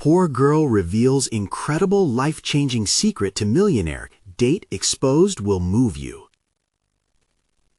Poor girl reveals incredible life-changing secret to millionaire. Date exposed will move you.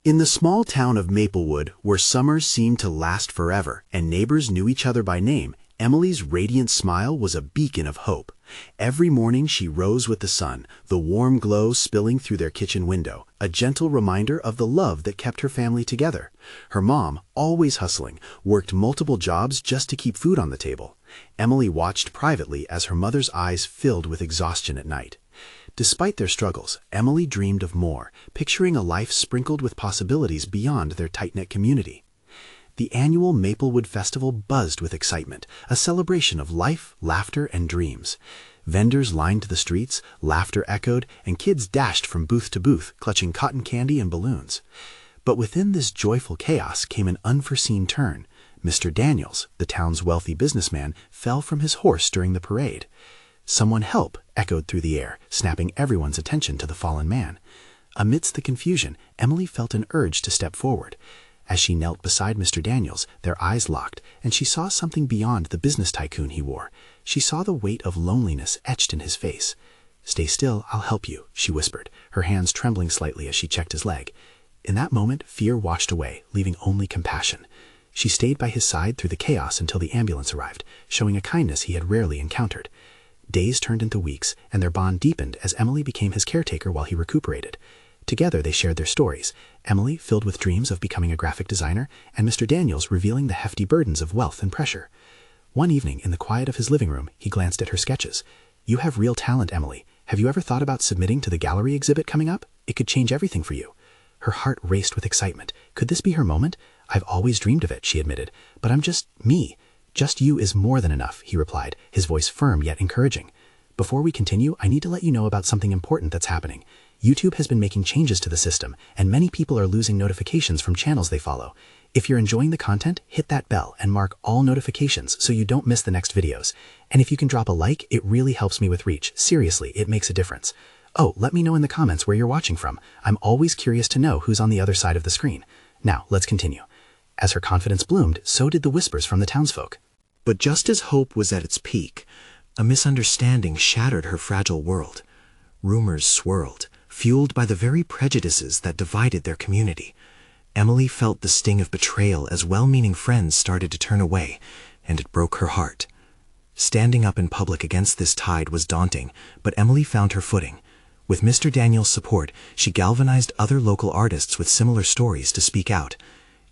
In the small town of Maplewood, where summers seemed to last forever and neighbors knew each other by name, Emily's radiant smile was a beacon of hope. Every morning she rose with the sun, the warm glow spilling through their kitchen window, a gentle reminder of the love that kept her family together. Her mom, always hustling, worked multiple jobs just to keep food on the table. Emily watched privately as her mother's eyes filled with exhaustion at night. Despite their struggles, Emily dreamed of more, picturing a life sprinkled with possibilities beyond their tight-knit community. The annual Maplewood Festival buzzed with excitement, a celebration of life, laughter, and dreams. Vendors lined the streets, laughter echoed, and kids dashed from booth to booth, clutching cotton candy and balloons. But within this joyful chaos came an unforeseen turn. Mr. Daniels, the town's wealthy businessman, fell from his horse during the parade. "Someone help!" echoed through the air, snapping everyone's attention to the fallen man. Amidst the confusion, Emily felt an urge to step forward. As she knelt beside Mr. Daniels, their eyes locked, and she saw something beyond the business tycoon he wore. She saw the weight of loneliness etched in his face. "Stay still, I'll help you," she whispered, her hands trembling slightly as she checked his leg. In that moment, fear washed away, leaving only compassion. She stayed by his side through the chaos until the ambulance arrived, showing a kindness he had rarely encountered. Days turned into weeks, and their bond deepened as Emily became his caretaker while he recuperated. Together they shared their stories, Emily filled with dreams of becoming a graphic designer, and Mr. Daniels revealing the hefty burdens of wealth and pressure. One evening, in the quiet of his living room, he glanced at her sketches. "You have real talent, Emily. Have you ever thought about submitting to the gallery exhibit coming up? It could change everything for you." Her heart raced with excitement. Could this be her moment? "I've always dreamed of it," she admitted, "but I'm just me." "Just you is more than enough," he replied, his voice firm yet encouraging. "Before we continue, I need to let you know about something important that's happening. YouTube has been making changes to the system, and many people are losing notifications from channels they follow. If you're enjoying the content, hit that bell and mark all notifications so you don't miss the next videos. And if you can drop a like, it really helps me with reach. Seriously, it makes a difference. Oh, let me know in the comments where you're watching from. I'm always curious to know who's on the other side of the screen. Now, let's continue." As her confidence bloomed, so did the whispers from the townsfolk. But just as hope was at its peak, a misunderstanding shattered her fragile world. Rumors swirled, fueled by the very prejudices that divided their community. Emily felt the sting of betrayal as well-meaning friends started to turn away, and it broke her heart. Standing up in public against this tide was daunting, but Emily found her footing. With Mr. Daniels' support, she galvanized other local artists with similar stories to speak out.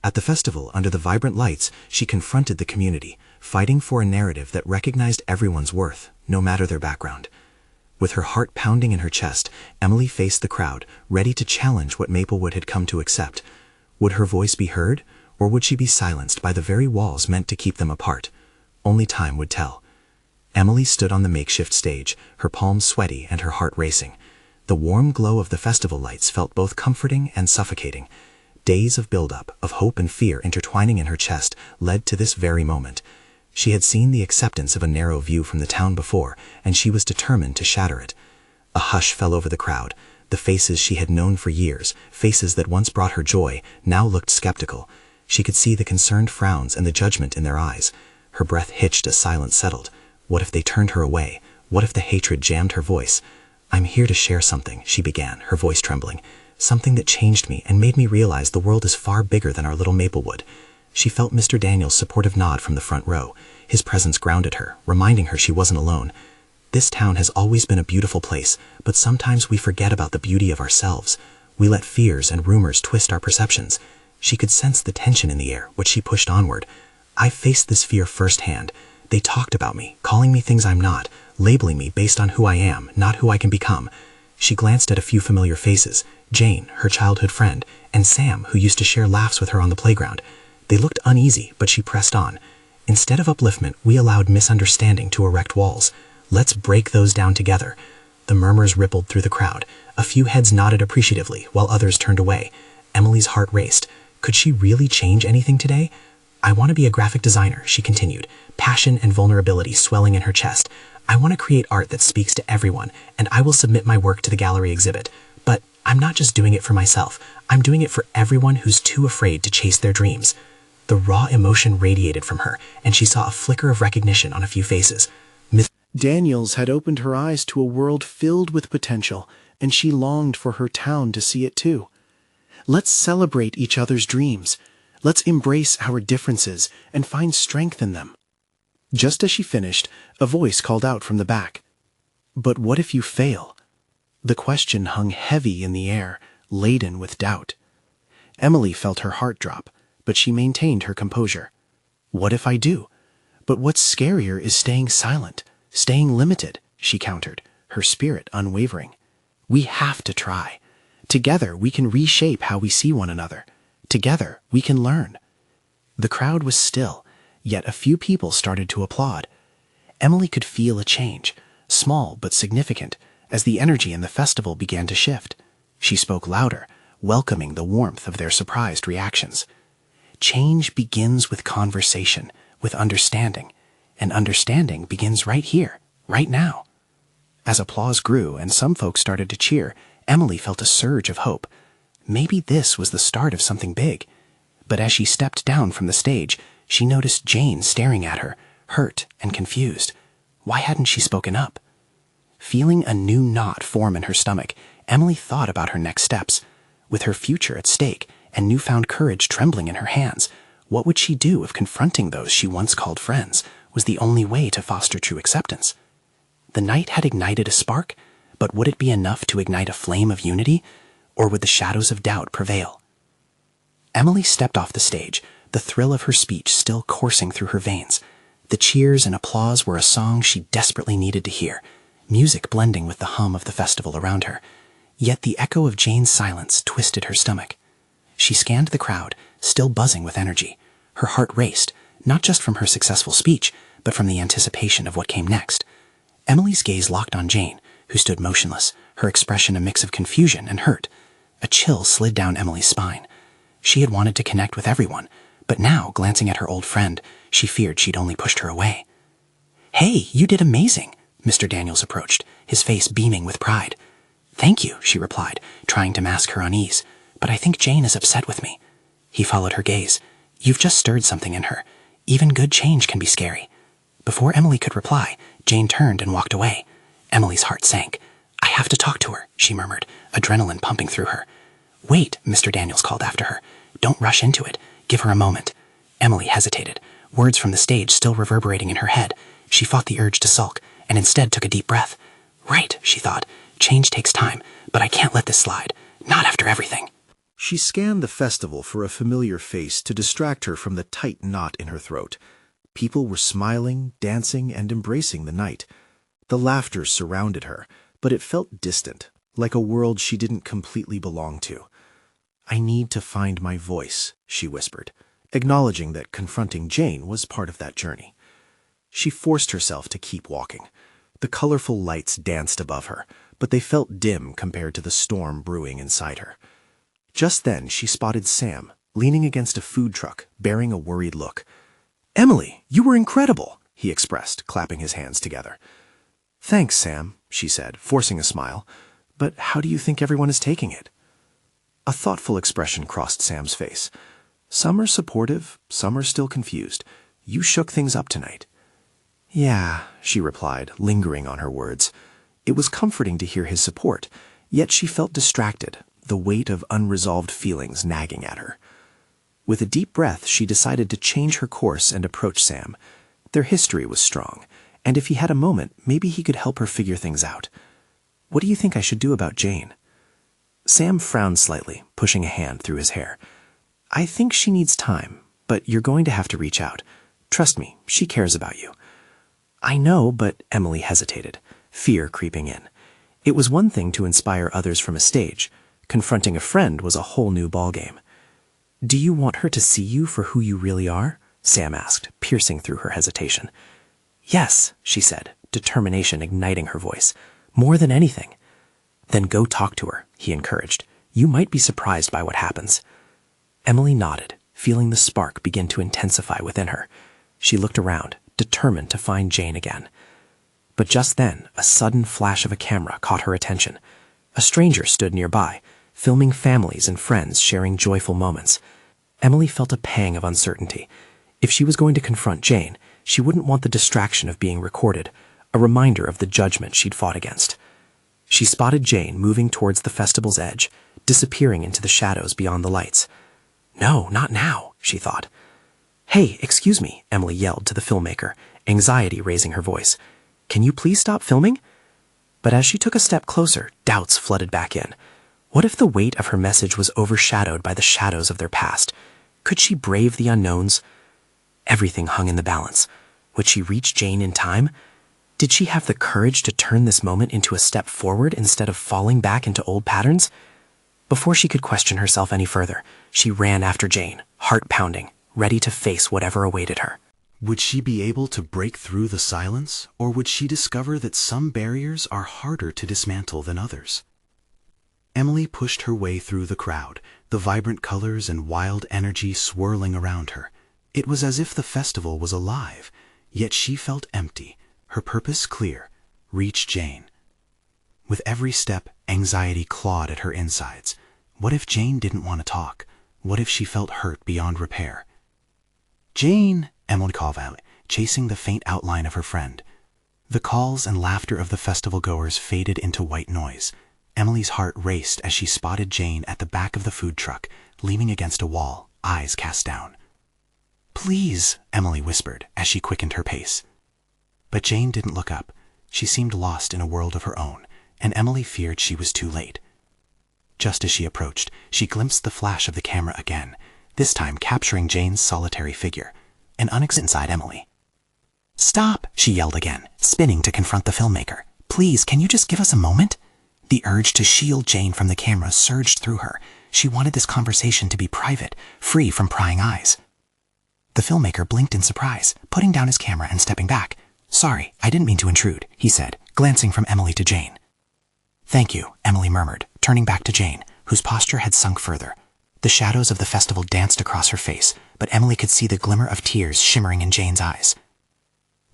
At the festival, under the vibrant lights, she confronted the community, fighting for a narrative that recognized everyone's worth, no matter their background. With her heart pounding in her chest, Emily faced the crowd, ready to challenge what Maplewood had come to accept. Would her voice be heard, or would she be silenced by the very walls meant to keep them apart? Only time would tell. Emily stood on the makeshift stage, her palms sweaty and her heart racing. The warm glow of the festival lights felt both comforting and suffocating. Days of buildup, of hope and fear intertwining in her chest, led to this very moment. She had seen the acceptance of a narrow view from the town before, and she was determined to shatter it. A hush fell over the crowd. The faces she had known for years, faces that once brought her joy, now looked skeptical. She could see the concerned frowns and the judgment in their eyes. Her breath hitched as silence settled. What if they turned her away? What if the hatred jammed her voice? "I'm here to share something," she began, her voice trembling. "Something that changed me and made me realize the world is far bigger than our little Maplewood." She felt Mr. Daniels' supportive nod from the front row. His presence grounded her, reminding her she wasn't alone. "This town has always been a beautiful place, but sometimes we forget about the beauty of ourselves. We let fears and rumors twist our perceptions." She could sense the tension in the air, which she pushed onward. "I faced this fear firsthand. They talked about me, calling me things I'm not, labeling me based on who I am, not who I can become." She glanced at a few familiar faces, Jane, her childhood friend, and Sam, who used to share laughs with her on the playground. They looked uneasy, but she pressed on. "Instead of upliftment, we allowed misunderstanding to erect walls. Let's break those down together." The murmurs rippled through the crowd. A few heads nodded appreciatively, while others turned away. Emily's heart raced. Could she really change anything today? "I want to be a graphic designer," she continued, passion and vulnerability swelling in her chest. "I want to create art that speaks to everyone, and I will submit my work to the gallery exhibit. But I'm not just doing it for myself. I'm doing it for everyone who's too afraid to chase their dreams." The raw emotion radiated from her, and she saw a flicker of recognition on a few faces. Daniels had opened her eyes to a world filled with potential, and she longed for her town to see it too. Let's celebrate each other's dreams. Let's embrace our differences and find strength in them. Just as she finished, a voice called out from the back. But what if you fail? The question hung heavy in the air, laden with doubt. Emily felt her heart drop, but she maintained her composure. What if I do? But what's scarier is staying silent, staying limited, she countered, her spirit unwavering. We have to try. Together we can reshape how we see one another. Together we can learn. The crowd was still, yet a few people started to applaud. Emily could feel a change, small but significant, as the energy in the festival began to shift. She spoke louder, welcoming the warmth of their surprised reactions. Change begins with conversation, with understanding, and understanding begins right here, right now. As applause grew and some folks started to cheer, Emily felt a surge of hope. Maybe this was the start of something big. But as she stepped down from the stage, she noticed Jane staring at her, hurt and confused. Why hadn't she spoken up? Feeling a new knot form in her stomach, Emily thought about her next steps. With her future at stake and newfound courage trembling in her hands, what would she do if confronting those she once called friends was the only way to foster true acceptance? The night had ignited a spark, but would it be enough to ignite a flame of unity, or would the shadows of doubt prevail? Emily stepped off the stage, the thrill of her speech still coursing through her veins. The cheers and applause were a song she desperately needed to hear, music blending with the hum of the festival around her. Yet the echo of Jane's silence twisted her stomach. She scanned the crowd, still buzzing with energy. Her heart raced, not just from her successful speech, but from the anticipation of what came next. Emily's gaze locked on Jane, who stood motionless, her expression a mix of confusion and hurt. A chill slid down Emily's spine. She had wanted to connect with everyone, but now, glancing at her old friend, she feared she'd only pushed her away. "Hey, you did amazing," Mr. Daniels approached, his face beaming with pride. "Thank you," she replied, trying to mask her unease, "but I think Jane is upset with me." He followed her gaze. "You've just stirred something in her. Even good change can be scary." Before Emily could reply, Jane turned and walked away. Emily's heart sank. "I have to talk to her," she murmured, adrenaline pumping through her. "Wait," Mr. Daniels called after her. "Don't rush into it. Give her a moment." Emily hesitated, words from the stage still reverberating in her head. She fought the urge to sulk, and instead took a deep breath. "Right," she thought. "Change takes time, but I can't let this slide. Not after everything." She scanned the festival for a familiar face to distract her from the tight knot in her throat. People were smiling, dancing, and embracing the night. The laughter surrounded her, but it felt distant, like a world she didn't completely belong to. "I need to find my voice," she whispered, acknowledging that confronting Jane was part of that journey. She forced herself to keep walking. The colorful lights danced above her, but they felt dim compared to the storm brewing inside her. Just then she spotted Sam, leaning against a food truck, bearing a worried look. "Emily, you were incredible," he expressed, clapping his hands together. "Thanks, Sam," she said, forcing a smile. "But how do you think everyone is taking it?" A thoughtful expression crossed Sam's face. "Some are supportive, some are still confused. You shook things up tonight." "Yeah," she replied, lingering on her words. It was comforting to hear his support, yet she felt distracted, the weight of unresolved feelings nagging at her. With a deep breath, she decided to change her course and approach Sam. Their history was strong, and if he had a moment, maybe he could help her figure things out. "What do you think I should do about Jane?" Sam frowned slightly, pushing a hand through his hair. "I think she needs time, but you're going to have to reach out. Trust me, she cares about you." "I know," but Emily hesitated, fear creeping in. It was one thing to inspire others from a stage. Confronting a friend was a whole new ballgame. "Do you want her to see you for who you really are?" Sam asked, piercing through her hesitation. "Yes," she said, determination igniting her voice. "More than anything." "Then go talk to her," he encouraged. "You might be surprised by what happens." Emily nodded, feeling the spark begin to intensify within her. She looked around, determined to find Jane again. But just then, a sudden flash of a camera caught her attention. A stranger stood nearby, filming families and friends sharing joyful moments. Emily felt a pang of uncertainty. If she was going to confront Jane, she wouldn't want the distraction of being recorded, a reminder of the judgment she'd fought against. She spotted Jane moving towards the festival's edge, disappearing into the shadows beyond the lights. No, not now, she thought. Hey, excuse me, Emily yelled to the filmmaker, anxiety raising her voice. Can you please stop filming? But as she took a step closer, doubts flooded back in. What if the weight of her message was overshadowed by the shadows of their past? Could she brave the unknowns? Everything hung in the balance. Would she reach Jane in time? Did she have the courage to turn this moment into a step forward instead of falling back into old patterns? Before she could question herself any further, she ran after Jane, heart pounding, ready to face whatever awaited her. Would she be able to break through the silence, or would she discover that some barriers are harder to dismantle than others? Emily pushed her way through the crowd, the vibrant colors and wild energy swirling around her. It was as if the festival was alive, yet she felt empty, her purpose clear: reach Jane. With every step, anxiety clawed at her insides. What if Jane didn't want to talk? What if she felt hurt beyond repair? Jane, Emily called out, chasing the faint outline of her friend. The calls and laughter of the festival goers faded into white noise. Emily's heart raced as she spotted Jane at the back of the food truck, leaning against a wall, eyes cast down. Please, Emily whispered as she quickened her pace. But Jane didn't look up. She seemed lost in a world of her own, and Emily feared she was too late. Just as she approached, she glimpsed the flash of the camera again, this time capturing Jane's solitary figure, an inside Emily. Stop, she yelled again, spinning to confront the filmmaker. Please, can you just give us a moment? The urge to shield Jane from the camera surged through her. She wanted this conversation to be private, free from prying eyes. The filmmaker blinked in surprise, putting down his camera and stepping back. Sorry, I didn't mean to intrude, he said, glancing from Emily to Jane. Thank you, Emily murmured, turning back to Jane, whose posture had sunk further. The shadows of the festival danced across her face, but Emily could see the glimmer of tears shimmering in Jane's eyes.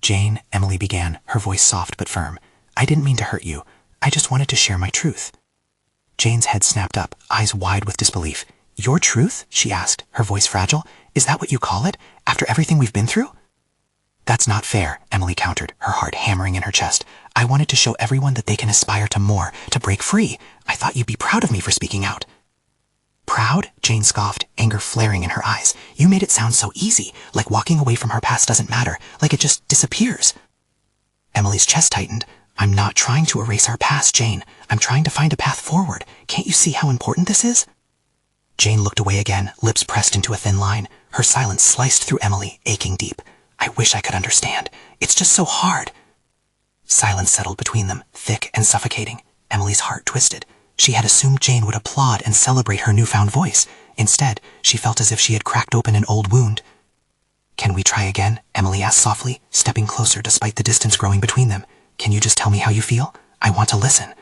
Jane, Emily began, her voice soft but firm. I didn't mean to hurt you. I just wanted to share my truth. Jane's head snapped up, eyes wide with disbelief. Your truth? She asked, her voice fragile. Is that what you call it, after everything we've been through? That's not fair, Emily countered, her heart hammering in her chest. I wanted to show everyone that they can aspire to more, to break free. I thought you'd be proud of me for speaking out. Proud? Jane scoffed, anger flaring in her eyes. You made it sound so easy, like walking away from her past doesn't matter, like it just disappears. Emily's chest tightened. I'm not trying to erase our past, Jane. I'm trying to find a path forward. Can't you see how important this is? Jane looked away again, lips pressed into a thin line. Her silence sliced through Emily, aching deep. I wish I could understand. It's just so hard. Silence settled between them, thick and suffocating. Emily's heart twisted. She had assumed Jane would applaud and celebrate her newfound voice. Instead, she felt as if she had cracked open an old wound. Can we try again? Emily asked softly, stepping closer despite the distance growing between them. Can you just tell me how you feel? I want to listen.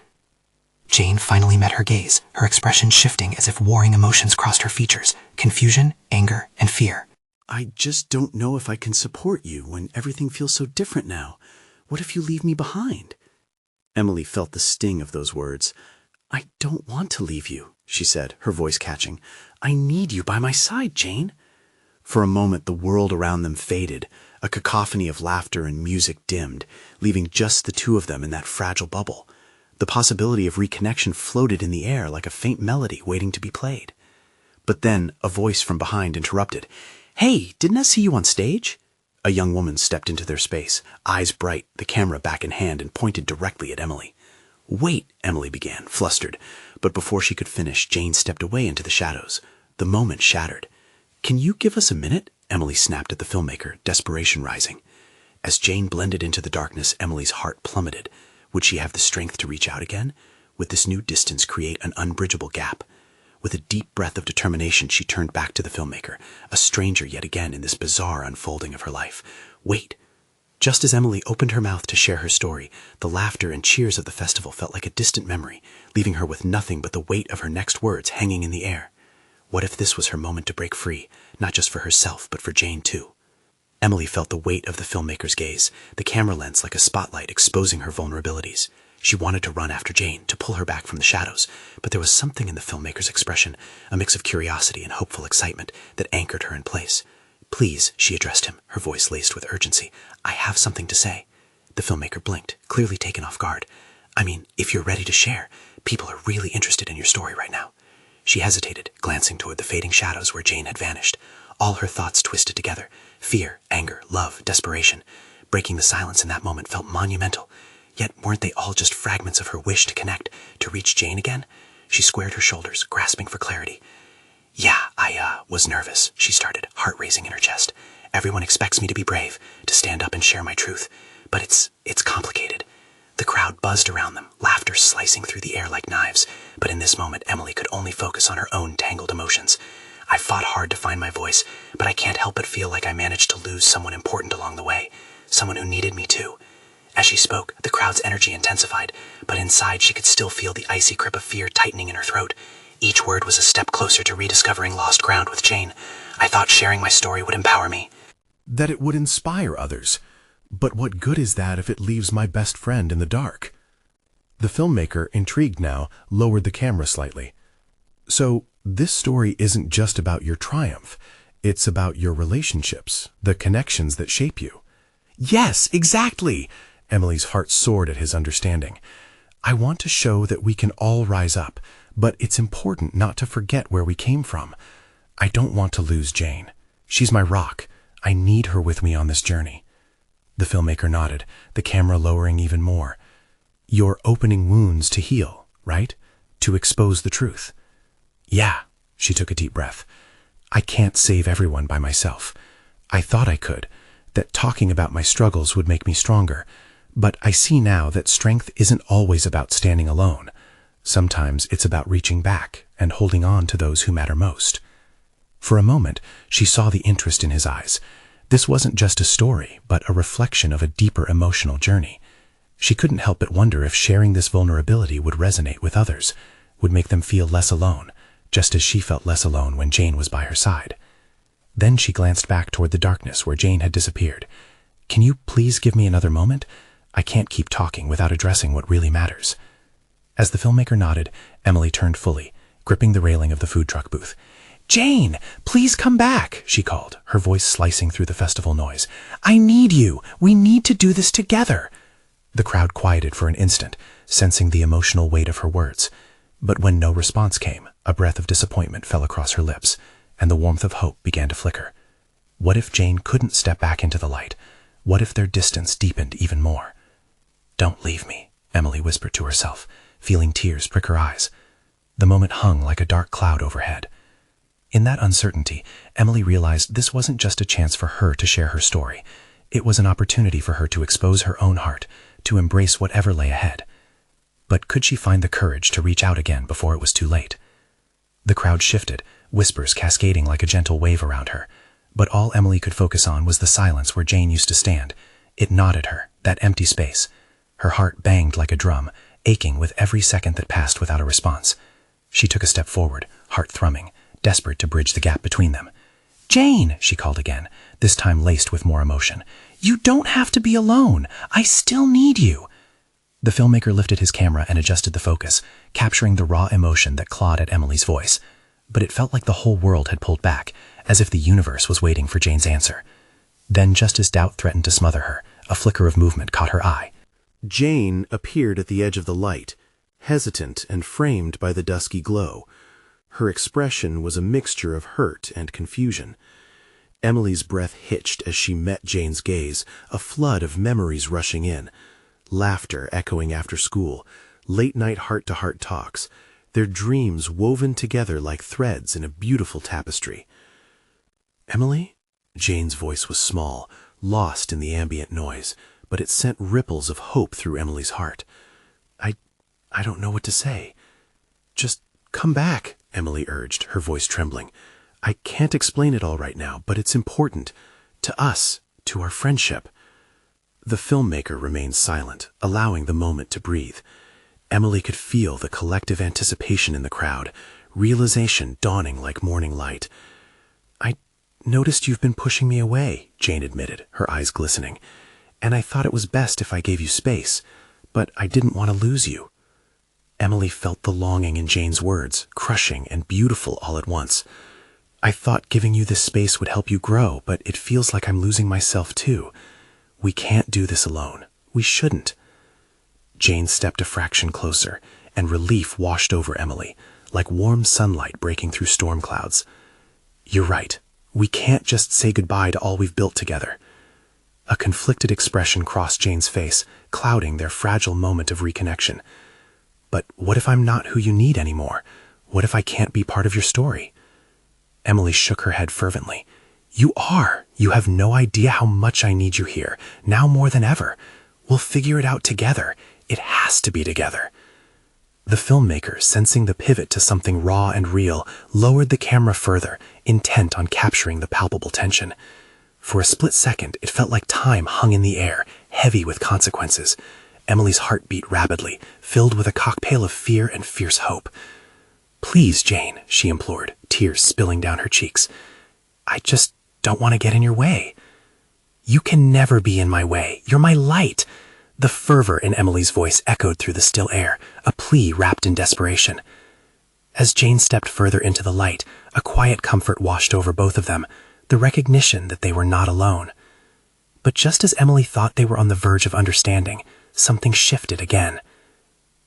Jane finally met her gaze, her expression shifting as if warring emotions crossed her features, confusion, anger, and fear. I just don't know if I can support you when everything feels so different now. What if you leave me behind? Emily felt the sting of those words. I don't want to leave you, she said, her voice catching. I need you by my side, Jane. For a moment, the world around them faded. A cacophony of laughter and music dimmed, leaving just the two of them in that fragile bubble. The possibility of reconnection floated in the air like a faint melody waiting to be played. But then a voice from behind interrupted. Hey, didn't I see you on stage? A young woman stepped into their space, eyes bright, the camera back in hand, and pointed directly at Emily. Wait, Emily began, flustered, but before she could finish, Jane stepped away into the shadows. The moment shattered. Can you give us a minute? Emily snapped at the filmmaker, desperation rising. As Jane blended into the darkness, Emily's heart plummeted. Would she have the strength to reach out again? Would this new distance create an unbridgeable gap? With a deep breath of determination, she turned back to the filmmaker, a stranger yet again in this bizarre unfolding of her life. Wait. Just as Emily opened her mouth to share her story, the laughter and cheers of the festival felt like a distant memory, leaving her with nothing but the weight of her next words hanging in the air. What if this was her moment to break free, not just for herself, but for Jane too? Emily felt the weight of the filmmaker's gaze, the camera lens like a spotlight exposing her vulnerabilities. She wanted to run after Jane, to pull her back from the shadows, but there was something in the filmmaker's expression, a mix of curiosity and hopeful excitement, that anchored her in place. Please, she addressed him, her voice laced with urgency, I have something to say. The filmmaker blinked, clearly taken off guard. I mean, if you're ready to share, people are really interested in your story right now. She hesitated, glancing toward the fading shadows where Jane had vanished. All her thoughts twisted together. Fear, anger, love, desperation. Breaking the silence in that moment felt monumental. Yet weren't they all just fragments of her wish to connect, to reach Jane again? She squared her shoulders, grasping for clarity. Yeah, I was nervous, she started, heart racing in her chest. Everyone expects me to be brave, to stand up and share my truth. But it's complicated. The crowd buzzed around them, laughter slicing through the air like knives. But in this moment, Emily could only focus on her own tangled emotions. I fought hard to find my voice, but I can't help but feel like I managed to lose someone important along the way. Someone who needed me too. As she spoke, the crowd's energy intensified, but inside she could still feel the icy grip of fear tightening in her throat. Each word was a step closer to rediscovering lost ground with Jane. I thought sharing my story would empower me. That it would inspire others. But what good is that if it leaves my best friend in the dark? The filmmaker, intrigued now, lowered the camera slightly. So, this story isn't just about your triumph. It's about your relationships, the connections that shape you. Yes, exactly! Emily's heart soared at his understanding. I want to show that we can all rise up, but it's important not to forget where we came from. I don't want to lose Jane. She's my rock. I need her with me on this journey. The filmmaker nodded, the camera lowering even more. You're opening wounds to heal, right? To expose the truth. Yeah, she took a deep breath. I can't save everyone by myself. I thought I could, that talking about my struggles would make me stronger, but I see now that strength isn't always about standing alone. Sometimes it's about reaching back and holding on to those who matter most. For a moment, she saw the interest in his eyes. This wasn't just a story, but a reflection of a deeper emotional journey. She couldn't help but wonder if sharing this vulnerability would resonate with others, would make them feel less alone, just as she felt less alone when Jane was by her side. Then she glanced back toward the darkness where Jane had disappeared. Can you please give me another moment? I can't keep talking without addressing what really matters. As the filmmaker nodded, Emily turned fully, gripping the railing of the food truck booth. Jane, please come back, she called, her voice slicing through the festival noise. I need you. We need to do this together. The crowd quieted for an instant, sensing the emotional weight of her words. But when no response came, a breath of disappointment fell across her lips, and the warmth of hope began to flicker. What if Jane couldn't step back into the light? What if their distance deepened even more? Don't leave me, Emily whispered to herself, feeling tears prick her eyes. The moment hung like a dark cloud overhead. In that uncertainty, Emily realized this wasn't just a chance for her to share her story. It was an opportunity for her to expose her own heart, to embrace whatever lay ahead. But could she find the courage to reach out again before it was too late? The crowd shifted, whispers cascading like a gentle wave around her. But all Emily could focus on was the silence where Jane used to stand. It gnawed at her, that empty space. Her heart banged like a drum, aching with every second that passed without a response. She took a step forward, heart thrumming, desperate to bridge the gap between them. Jane, she called again, this time laced with more emotion. You don't have to be alone. I still need you. The filmmaker lifted his camera and adjusted the focus, capturing the raw emotion that clawed at Emily's voice. But it felt like the whole world had pulled back, as if the universe was waiting for Jane's answer. Then, just as doubt threatened to smother her, a flicker of movement caught her eye. Jane appeared at the edge of the light, hesitant and framed by the dusky glow. Her expression was a mixture of hurt and confusion. Emily's breath hitched as she met Jane's gaze, a flood of memories rushing in. Laughter echoing after school, late-night heart-to-heart talks, their dreams woven together like threads in a beautiful tapestry. Emily? Jane's voice was small, lost in the ambient noise, but it sent ripples of hope through Emily's heart. I don't know what to say. Just come back, Emily urged, her voice trembling. I can't explain it all right now, but it's important. To us, to our friendship. The filmmaker remained silent, allowing the moment to breathe. Emily could feel the collective anticipation in the crowd, realization dawning like morning light. I noticed you've been pushing me away, Jane admitted, her eyes glistening. And I thought it was best if I gave you space, but I didn't want to lose you. Emily felt the longing in Jane's words, crushing and beautiful all at once. I thought giving you this space would help you grow, but it feels like I'm losing myself too. We can't do this alone. We shouldn't. Jane stepped a fraction closer, and relief washed over Emily, like warm sunlight breaking through storm clouds. You're right. We can't just say goodbye to all we've built together. A conflicted expression crossed Jane's face, clouding their fragile moment of reconnection. But what if I'm not who you need anymore? What if I can't be part of your story? Emily shook her head fervently. You are. You have no idea how much I need you here, now more than ever. We'll figure it out together. It has to be together. The filmmaker, sensing the pivot to something raw and real, lowered the camera further, intent on capturing the palpable tension. For a split second, it felt like time hung in the air, heavy with consequences. Emily's heart beat rapidly, filled with a cocktail of fear and fierce hope. Please, Jane, she implored, tears spilling down her cheeks. I just don't want to get in your way. You can never be in my way. You're my light. The fervor in Emily's voice echoed through the still air, a plea wrapped in desperation. As Jane stepped further into the light, a quiet comfort washed over both of them, the recognition that they were not alone. But just as Emily thought they were on the verge of understanding, something shifted again.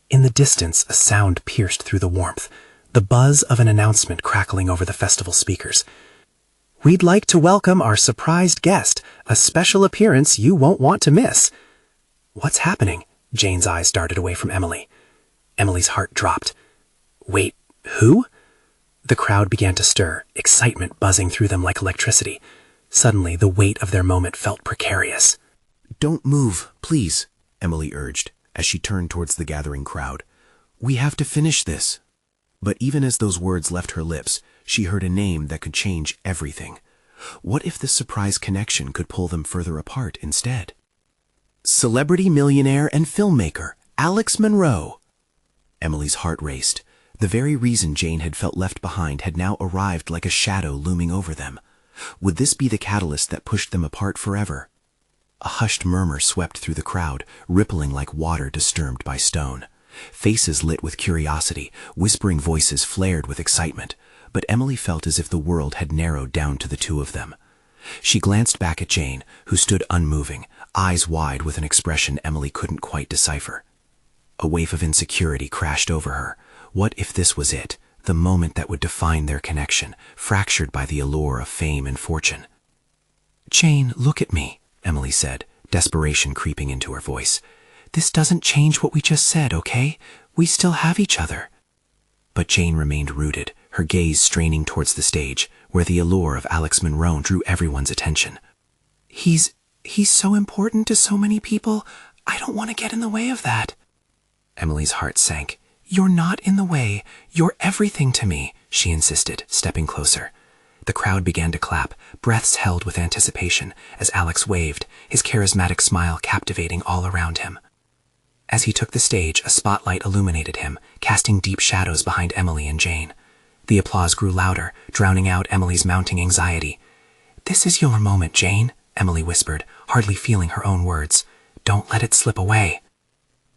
In the distance, a sound pierced through the warmth, the buzz of an announcement crackling over the festival speakers. We'd like to welcome our surprised guest, a special appearance you won't want to miss. What's happening? Jane's eyes darted away from Emily. Emily's heart dropped. Wait, who? The crowd began to stir, excitement buzzing through them like electricity. Suddenly, the weight of their moment felt precarious. Don't move, please, Emily urged, as she turned towards the gathering crowd. We have to finish this. But even as those words left her lips, she heard a name that could change everything. What if this surprise connection could pull them further apart instead? Celebrity millionaire and filmmaker, Alex Monroe. Emily's heart raced. The very reason Jane had felt left behind had now arrived like a shadow looming over them. Would this be the catalyst that pushed them apart forever? A hushed murmur swept through the crowd, rippling like water disturbed by stone. Faces lit with curiosity, whispering voices flared with excitement, but Emily felt as if the world had narrowed down to the two of them. She glanced back at Jane, who stood unmoving, eyes wide with an expression Emily couldn't quite decipher. A wave of insecurity crashed over her. What if this was it, the moment that would define their connection, fractured by the allure of fame and fortune? Jane, look at me, Emily said, desperation creeping into her voice. This doesn't change what we just said, okay? We still have each other. But Jane remained rooted, her gaze straining towards the stage, where the allure of Alex Monroe drew everyone's attention. He's so important to so many people. I don't want to get in the way of that. Emily's heart sank. You're not in the way. You're everything to me, she insisted, stepping closer. The crowd began to clap, breaths held with anticipation, as Alex waved, his charismatic smile captivating all around him. As he took the stage, a spotlight illuminated him, casting deep shadows behind Emily and Jane. The applause grew louder, drowning out Emily's mounting anxiety. This is your moment, Jane, Emily whispered, hardly feeling her own words. Don't let it slip away.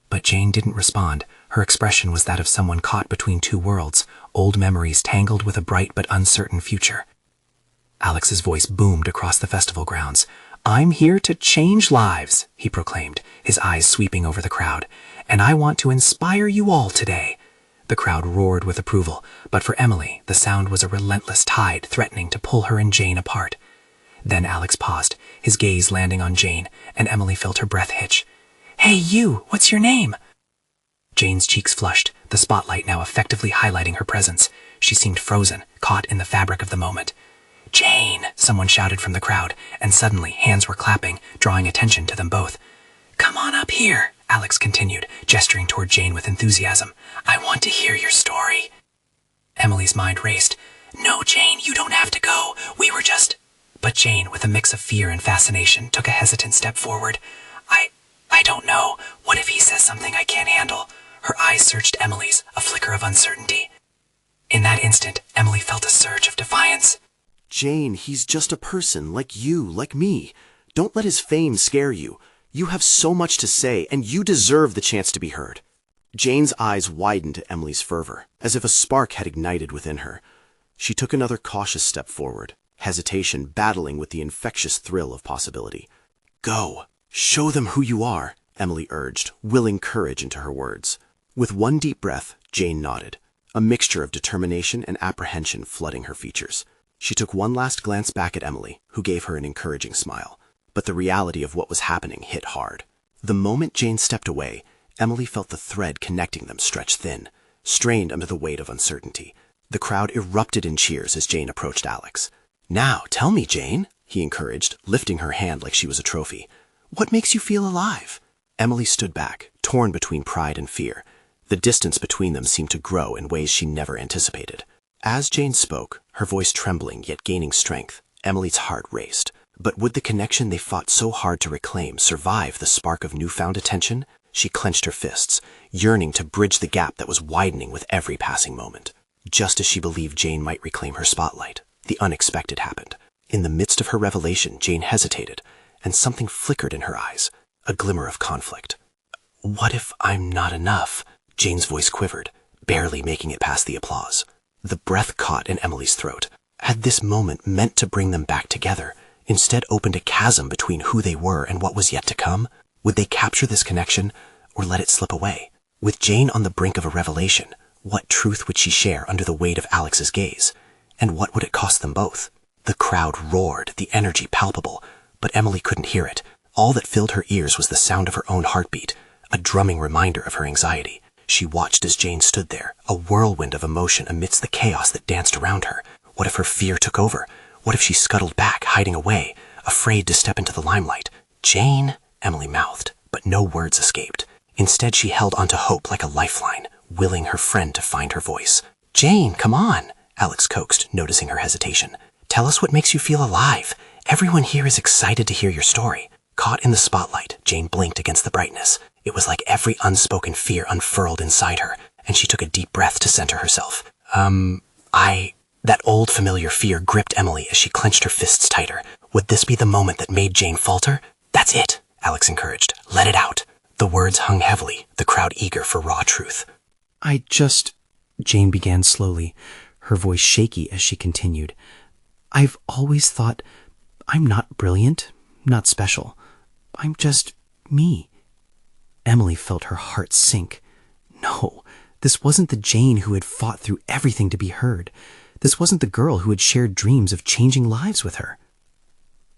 But Jane didn't respond. Her expression was that of someone caught between two worlds, old memories tangled with a bright but uncertain future. Alex's voice boomed across the festival grounds. I'm here to change lives, he proclaimed, his eyes sweeping over the crowd, and I want to inspire you all today. The crowd roared with approval, but for Emily, the sound was a relentless tide threatening to pull her and Jane apart. Then Alex paused, his gaze landing on Jane, and Emily felt her breath hitch. Hey, you! What's your name? Jane's cheeks flushed, the spotlight now effectively highlighting her presence. She seemed frozen, caught in the fabric of the moment. Jane! Someone shouted from the crowd, and suddenly hands were clapping, drawing attention to them both. Come on up here, Alex continued, gesturing toward Jane with enthusiasm. I want to hear your story. Emily's mind raced. No, Jane, you don't have to go. We were just... But Jane, with a mix of fear and fascination, took a hesitant step forward. I don't know. What if he says something I can't handle? Her eyes searched Emily's, a flicker of uncertainty. In that instant, Emily felt a surge of defiance. Jane, he's just a person, like you, like me. Don't let his fame scare you. You have so much to say, and you deserve the chance to be heard. Jane's eyes widened to Emily's fervor, as if a spark had ignited within her. She took another cautious step forward, hesitation battling with the infectious thrill of possibility. Go, show them who you are, Emily urged, willing courage into her words. With one deep breath, Jane nodded, a mixture of determination and apprehension flooding her features. She took one last glance back at Emily, who gave her an encouraging smile. But the reality of what was happening hit hard. The moment Jane stepped away, Emily felt the thread connecting them stretch thin, strained under the weight of uncertainty. The crowd erupted in cheers as Jane approached Alex. "Now, tell me, Jane," he encouraged, lifting her hand like she was a trophy. "What makes you feel alive?" Emily stood back, torn between pride and fear. The distance between them seemed to grow in ways she never anticipated. As Jane spoke, her voice trembling yet gaining strength, Emily's heart raced. But would the connection they fought so hard to reclaim survive the spark of newfound attention? She clenched her fists, yearning to bridge the gap that was widening with every passing moment. Just as she believed Jane might reclaim her spotlight, the unexpected happened. In the midst of her revelation, Jane hesitated, and something flickered in her eyes, a glimmer of conflict. "What if I'm not enough?" Jane's voice quivered, barely making it past the applause. The breath caught in Emily's throat. Had this moment meant to bring them back together, instead opened a chasm between who they were and what was yet to come? Would they capture this connection, or let it slip away? With Jane on the brink of a revelation, what truth would she share under the weight of Alex's gaze? And what would it cost them both? The crowd roared, the energy palpable, but Emily couldn't hear it. All that filled her ears was the sound of her own heartbeat, a drumming reminder of her anxiety. She watched as Jane stood there, a whirlwind of emotion amidst the chaos that danced around her. What if her fear took over? What if she scuttled back, hiding away, afraid to step into the limelight? "Jane," Emily mouthed, but no words escaped. Instead, she held onto hope like a lifeline, willing her friend to find her voice. "Jane, come on," Alex coaxed, noticing her hesitation. "Tell us what makes you feel alive. Everyone here is excited to hear your story." Caught in the spotlight, Jane blinked against the brightness. It was like every unspoken fear unfurled inside her, and she took a deep breath to center herself. That old familiar fear gripped Emily as she clenched her fists tighter. Would this be the moment that made Jane falter? "That's it," Alex encouraged. "Let it out." The words hung heavily, the crowd eager for raw truth. Jane began slowly, her voice shaky as she continued. "I've always thought I'm not brilliant, not special. I'm just me." Emily felt her heart sink. No, this wasn't the Jane who had fought through everything to be heard. This wasn't the girl who had shared dreams of changing lives with her.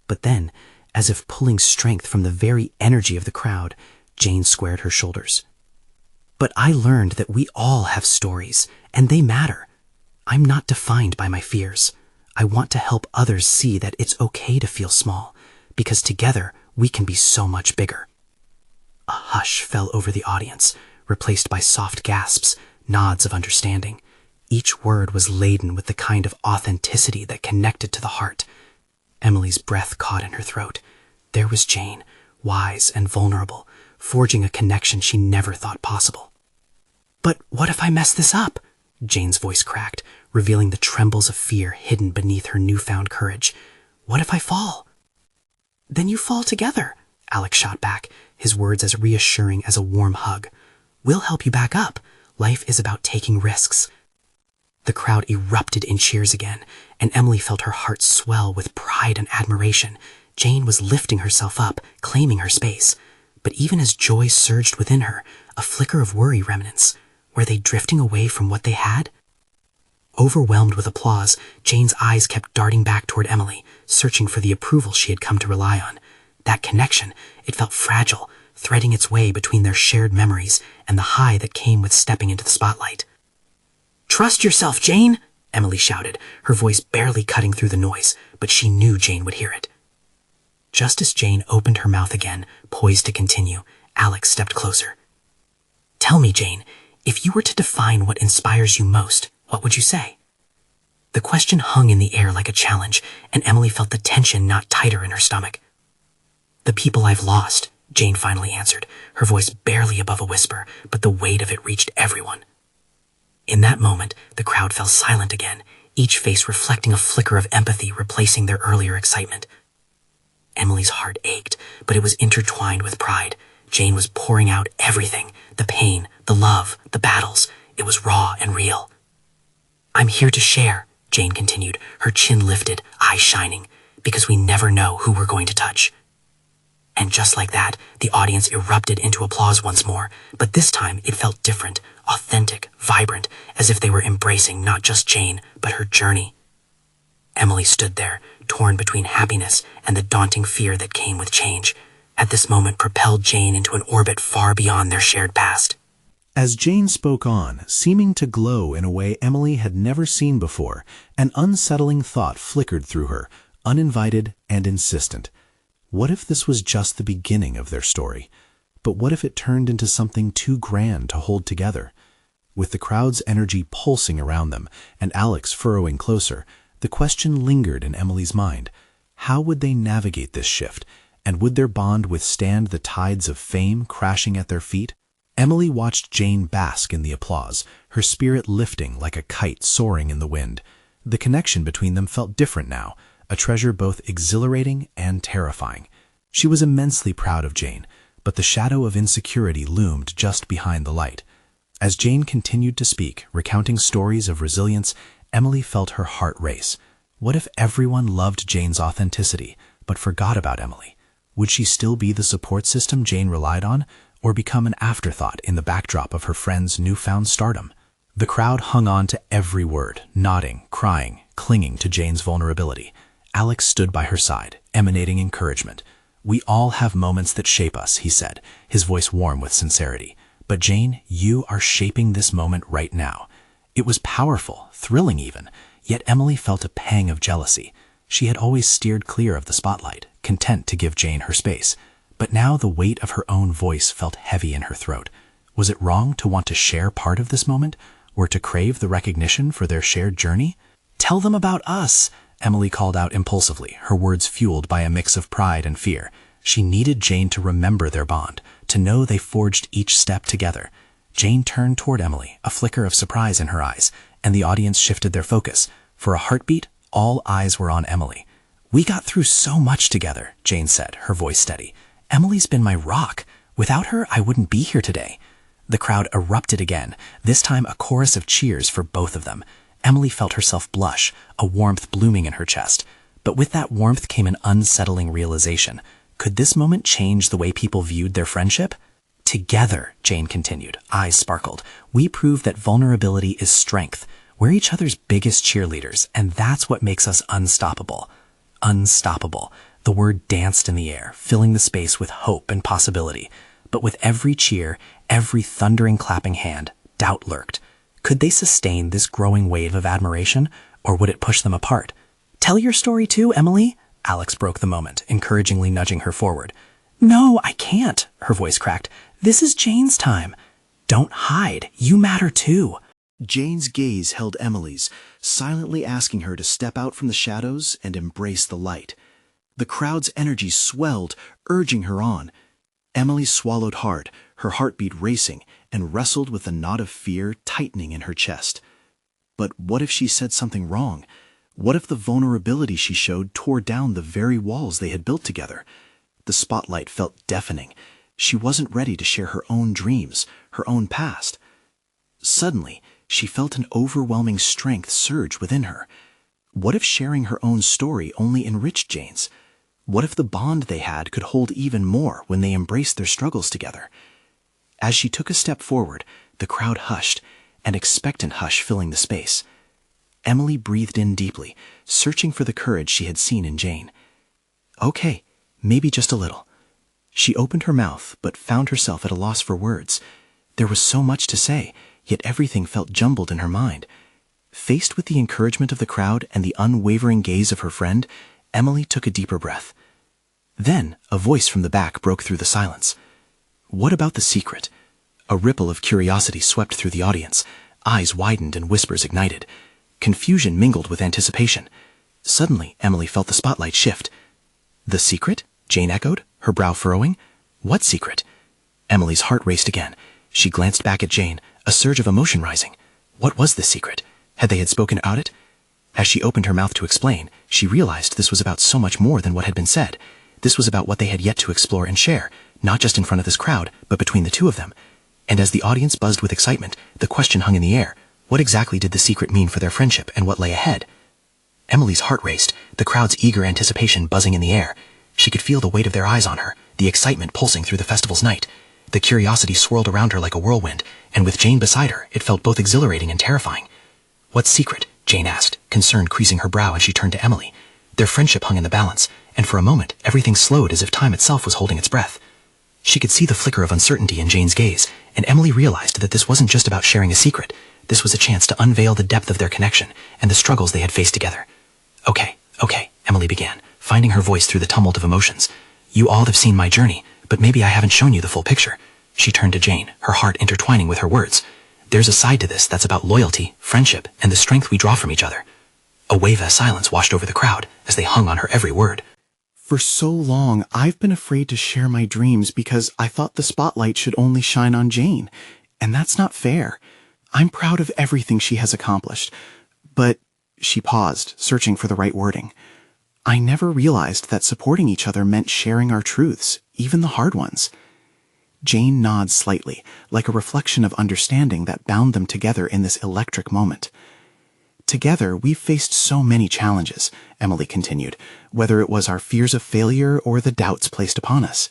But then, as if pulling strength from the very energy of the crowd, Jane squared her shoulders. "But I learned that we all have stories, and they matter. I'm not defined by my fears. I want to help others see that it's okay to feel small, because together we can be so much bigger." A hush fell over the audience, replaced by soft gasps, nods of understanding. Each word was laden with the kind of authenticity that connected to the heart. Emily's breath caught in her throat. There was Jane, wise and vulnerable, forging a connection she never thought possible. "But what if I mess this up?" Jane's voice cracked, revealing the trembles of fear hidden beneath her newfound courage. "What if I fall?" "Then you fall together," Alex shot back, his words as reassuring as a warm hug. "We'll help you back up. Life is about taking risks." The crowd erupted in cheers again, and Emily felt her heart swell with pride and admiration. Jane was lifting herself up, claiming her space. But even as joy surged within her, a flicker of worry remnants. Were they drifting away from what they had? Overwhelmed with applause, Jane's eyes kept darting back toward Emily, searching for the approval she had come to rely on. That connection, it felt fragile, threading its way between their shared memories and the high that came with stepping into the spotlight. "Trust yourself, Jane!" Emily shouted, her voice barely cutting through the noise, but she knew Jane would hear it. Just as Jane opened her mouth again, poised to continue, Alex stepped closer. "Tell me, Jane, if you were to define what inspires you most, what would you say?" The question hung in the air like a challenge, and Emily felt the tension knot tighter in her stomach. "The people I've lost," Jane finally answered, her voice barely above a whisper, but the weight of it reached everyone. In that moment, the crowd fell silent again, each face reflecting a flicker of empathy replacing their earlier excitement. Emily's heart ached, but it was intertwined with pride. Jane was pouring out everything, the pain, the love, the battles. It was raw and real. "I'm here to share," Jane continued, her chin lifted, eyes shining, "because we never know who we're going to touch." And just like that, the audience erupted into applause once more, but this time it felt different, authentic, vibrant, as if they were embracing not just Jane, but her journey. Emily stood there, torn between happiness and the daunting fear that came with change. At this moment propelled Jane into an orbit far beyond their shared past. As Jane spoke on, seeming to glow in a way Emily had never seen before, an unsettling thought flickered through her, uninvited and insistent. What if this was just the beginning of their story? But what if it turned into something too grand to hold together? With the crowd's energy pulsing around them and Alex furrowing closer, the question lingered in Emily's mind. How would they navigate this shift, and would their bond withstand the tides of fame crashing at their feet? Emily watched Jane bask in the applause, her spirit lifting like a kite soaring in the wind. The connection between them felt different now, a treasure both exhilarating and terrifying. She was immensely proud of Jane, but the shadow of insecurity loomed just behind the light. As Jane continued to speak, recounting stories of resilience, Emily felt her heart race. What if everyone loved Jane's authenticity, but forgot about Emily? Would she still be the support system Jane relied on, or become an afterthought in the backdrop of her friend's newfound stardom? The crowd hung on to every word, nodding, crying, clinging to Jane's vulnerability. Alex stood by her side, emanating encouragement. "We all have moments that shape us," he said, his voice warm with sincerity. "But Jane, you are shaping this moment right now." It was powerful, thrilling even, yet Emily felt a pang of jealousy. She had always steered clear of the spotlight, content to give Jane her space. But now the weight of her own voice felt heavy in her throat. Was it wrong to want to share part of this moment, or to crave the recognition for their shared journey? "Tell them about us," Emily called out impulsively, her words fueled by a mix of pride and fear. She needed Jane to remember their bond, to know they forged each step together. Jane turned toward Emily, a flicker of surprise in her eyes, and the audience shifted their focus. For a heartbeat, all eyes were on Emily. "We got through so much together," Jane said, her voice steady. "Emily's been my rock. Without her, I wouldn't be here today." The crowd erupted again, this time a chorus of cheers for both of them. Emily felt herself blush, a warmth blooming in her chest. But with that warmth came an unsettling realization. Could this moment change the way people viewed their friendship? "Together," Jane continued, eyes sparkled, "we prove that vulnerability is strength. We're each other's biggest cheerleaders, and that's what makes us unstoppable." Unstoppable. The word danced in the air, filling the space with hope and possibility. But with every cheer, every thundering clapping hand, doubt lurked. Could they sustain this growing wave of admiration, or would it push them apart? "Tell your story too, Emily," Alex broke the moment, encouragingly nudging her forward. "No, I can't," her voice cracked. "This is Jane's time." "Don't hide. You matter too." Jane's gaze held Emily's, silently asking her to step out from the shadows and embrace the light. The crowd's energy swelled, urging her on. Emily swallowed hard, her heartbeat racing, and wrestled with a knot of fear tightening in her chest. But what if she said something wrong? What if the vulnerability she showed tore down the very walls they had built together? The spotlight felt deafening. She wasn't ready to share her own dreams, her own past. Suddenly, she felt an overwhelming strength surge within her. What if sharing her own story only enriched Jane's? What if the bond they had could hold even more when they embraced their struggles together? As she took a step forward, the crowd hushed, an expectant hush filling the space. Emily breathed in deeply, searching for the courage she had seen in Jane. Okay, maybe just a little. She opened her mouth, but found herself at a loss for words. There was so much to say, yet everything felt jumbled in her mind. Faced with the encouragement of the crowd and the unwavering gaze of her friend, Emily took a deeper breath. Then, a voice from the back broke through the silence. "What about the secret?" A ripple of curiosity swept through the audience. Eyes widened and whispers ignited. Confusion mingled with anticipation. Suddenly, Emily felt the spotlight shift. "The secret?" Jane echoed, her brow furrowing. "What secret?" Emily's heart raced again. She glanced back at Jane, a surge of emotion rising. What was the secret? Had they spoken about it? As she opened her mouth to explain, she realized this was about so much more than what had been said. This was about what they had yet to explore and share, not just in front of this crowd, but between the two of them. And as the audience buzzed with excitement, the question hung in the air. What exactly did the secret mean for their friendship, and what lay ahead? Emily's heart raced, the crowd's eager anticipation buzzing in the air. She could feel the weight of their eyes on her, the the excitement pulsing through the festival's night. The curiosity swirled around her like a whirlwind, and with Jane beside her, it felt both exhilarating and terrifying. "What secret?" Jane asked, concern creasing her brow as she turned to Emily. Their friendship hung in the balance, and for a moment, everything slowed as if time itself was holding its breath. She could see the flicker of uncertainty in Jane's gaze, and Emily realized that this wasn't just about sharing a secret. This was a chance to unveil the depth of their connection and the struggles they had faced together. Okay, Emily began, finding her voice through the tumult of emotions. "You all have seen my journey, but maybe I haven't shown you the full picture." She turned to Jane, her heart intertwining with her words. "There's a side to this that's about loyalty, friendship, and the strength we draw from each other." A wave of silence washed over the crowd as they hung on her every word. For so long, I've been afraid to share my dreams because I thought the spotlight should only shine on Jane, and that's not fair. I'm proud of everything she has accomplished, but she paused, searching for the right wording. I never realized that supporting each other meant sharing our truths, even the hard ones. Jane nodded slightly, like a reflection of understanding that bound them together in this electric moment. Together, we've faced so many challenges, Emily continued, whether it was our fears of failure or the doubts placed upon us.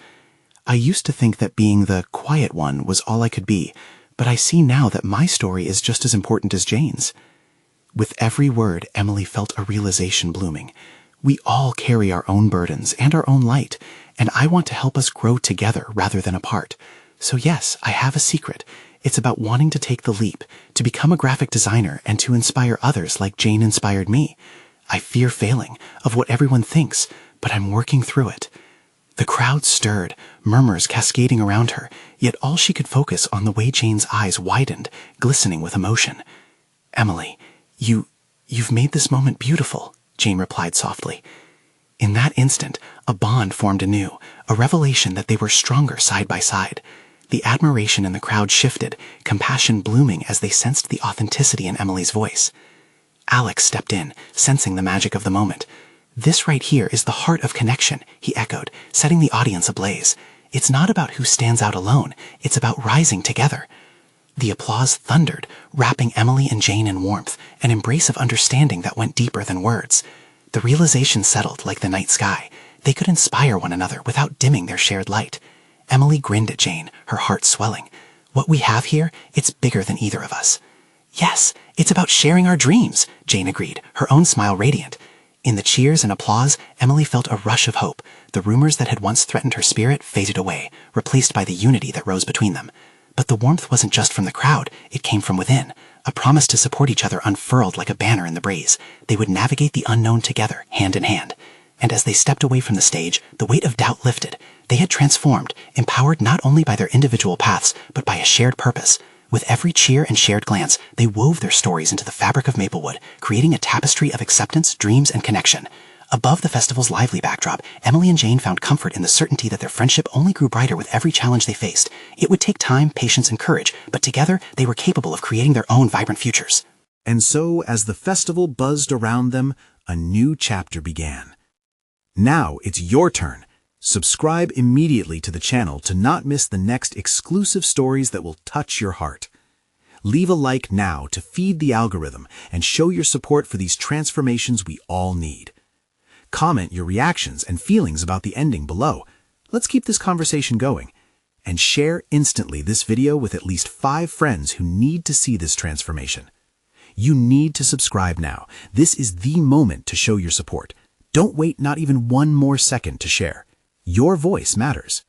I used to think that being the quiet one was all I could be, but I see now that my story is just as important as Jane's. With every word, Emily felt a realization blooming. We all carry our own burdens and our own light, and I want to help us grow together rather than apart. So yes, I have a secret. It's about wanting to take the leap, to become a graphic designer and to inspire others like Jane inspired me. I fear failing, of what everyone thinks, but I'm working through it. The crowd stirred, murmurs cascading around her, yet all she could focus on the way Jane's eyes widened, glistening with emotion. "Emily, you've made this moment beautiful," Jane replied softly. In that instant, a bond formed anew, a revelation that they were stronger side by side. The admiration in the crowd shifted, compassion blooming as they sensed the authenticity in Emily's voice. Alex stepped in, sensing the magic of the moment. "This right here is the heart of connection," he echoed, setting the audience ablaze. "It's not about who stands out alone, it's about rising together." The applause thundered, wrapping Emily and Jane in warmth, an embrace of understanding that went deeper than words. The realization settled like the night sky. They could inspire one another without dimming their shared light. Emily grinned at Jane, her heart swelling. "What we have here, it's bigger than either of us." "Yes, it's about sharing our dreams," Jane agreed, her own smile radiant. In the cheers and applause, Emily felt a rush of hope. The rumors that had once threatened her spirit faded away, replaced by the unity that rose between them. But the warmth wasn't just from the crowd, it came from within. A promise to support each other unfurled like a banner in the breeze. They would navigate the unknown together, hand in hand. And as they stepped away from the stage, the weight of doubt lifted. They had transformed, empowered not only by their individual paths, but by a shared purpose. With every cheer and shared glance, they wove their stories into the fabric of Maplewood, creating a tapestry of acceptance, dreams, and connection. Above the festival's lively backdrop, Emily and Jane found comfort in the certainty that their friendship only grew brighter with every challenge they faced. It would take time, patience, and courage, but together they were capable of creating their own vibrant futures. And so, as the festival buzzed around them, a new chapter began. Now it's your turn. Subscribe immediately to the channel to not miss the next exclusive stories that will touch your heart. Leave a like now to feed the algorithm and show your support for these transformations we all need. Comment your reactions and feelings about the ending below. Let's keep this conversation going. And share instantly this video with at least 5 friends who need to see this transformation. You need to subscribe now. This is the moment to show your support. Don't wait not even one more second to share. Your voice matters.